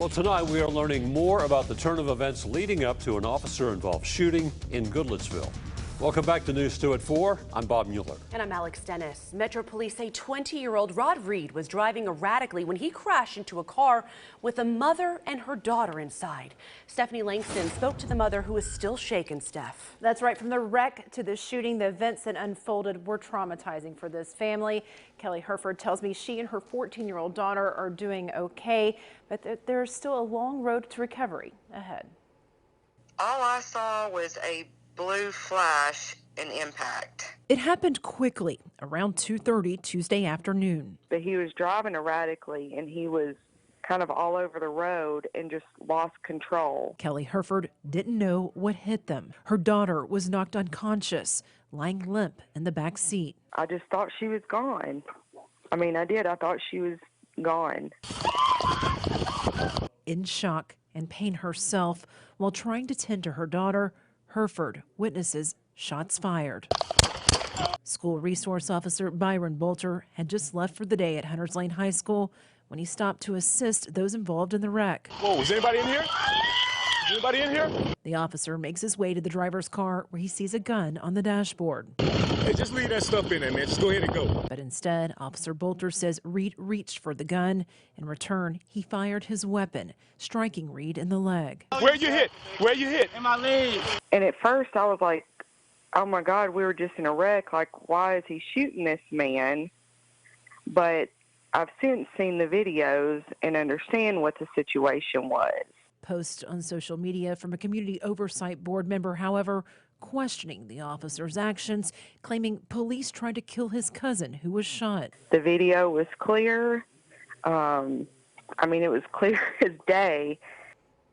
Well, tonight we are learning more about the turn of events leading up to an officer-involved shooting in Goodlettsville. Welcome back to News 2 at 4. I'm Bob Mueller. And I'm Alex Dennis. Metro police say 20-year-old Rod Reed was driving erratically when he crashed into a car with a mother and her daughter inside. Stephanie Langston spoke to the mother, who is still shaken, Steph. That's right. From the wreck to the shooting, the events that unfolded were traumatizing for this family. Kelly Herford tells me she and her 14-year-old daughter are doing okay, but there's still a long road to recovery ahead. All I saw was a blue flash and impact. It happened quickly around 2:30 Tuesday afternoon. But he was driving erratically and he was kind of all over the road and just lost control. Kelly Herford didn't know what hit them. Her daughter was knocked unconscious, lying limp in the back seat. I just thought she was gone. I mean, I did. I thought she was gone. In shock and pain herself, while trying to tend to her daughter, Herford witnesses shots fired. School resource officer Byron Bolter had just left for the day at Hunters Lane High School when he stopped to assist those involved in the wreck. Whoa, is anybody in here? Anybody in here? The officer makes his way to the driver's car where he sees a gun on the dashboard. Hey, just leave that stuff in there, man. Just go ahead and go. But instead, Officer Bolter says Reed reached for the gun. In return, he fired his weapon, striking Reed in the leg. Where you hit? Where you hit? In my leg. And at first I was like, oh my God, we were just in a wreck. Like, why is he shooting this man? But I've since seen the videos and understand what the situation was. Posts on social media from a community oversight board member, however, questioning the officer's actions, claiming police tried to kill his cousin who was shot. The video was clear. I mean, it was clear as day.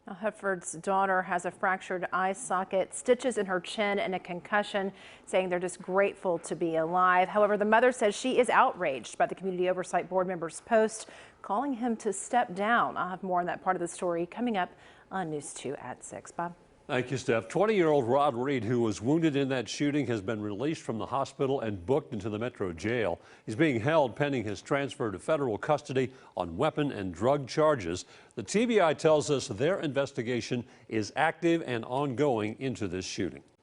Herford's daughter has a fractured eye socket, stitches in her chin, and a concussion, saying they're just grateful to be alive. However, the mother says she is outraged by the Community Oversight Board member's post, calling him to step down. I'll have more on that part of the story coming up on News 2 at 6. Bob? Thank you, Steph. 20-year-old Rod Reed, who was wounded in that shooting, has been released from the hospital and booked into the Metro jail. He's being held pending his transfer to federal custody on weapon and drug charges. The TBI tells us their investigation is active and ongoing into this shooting.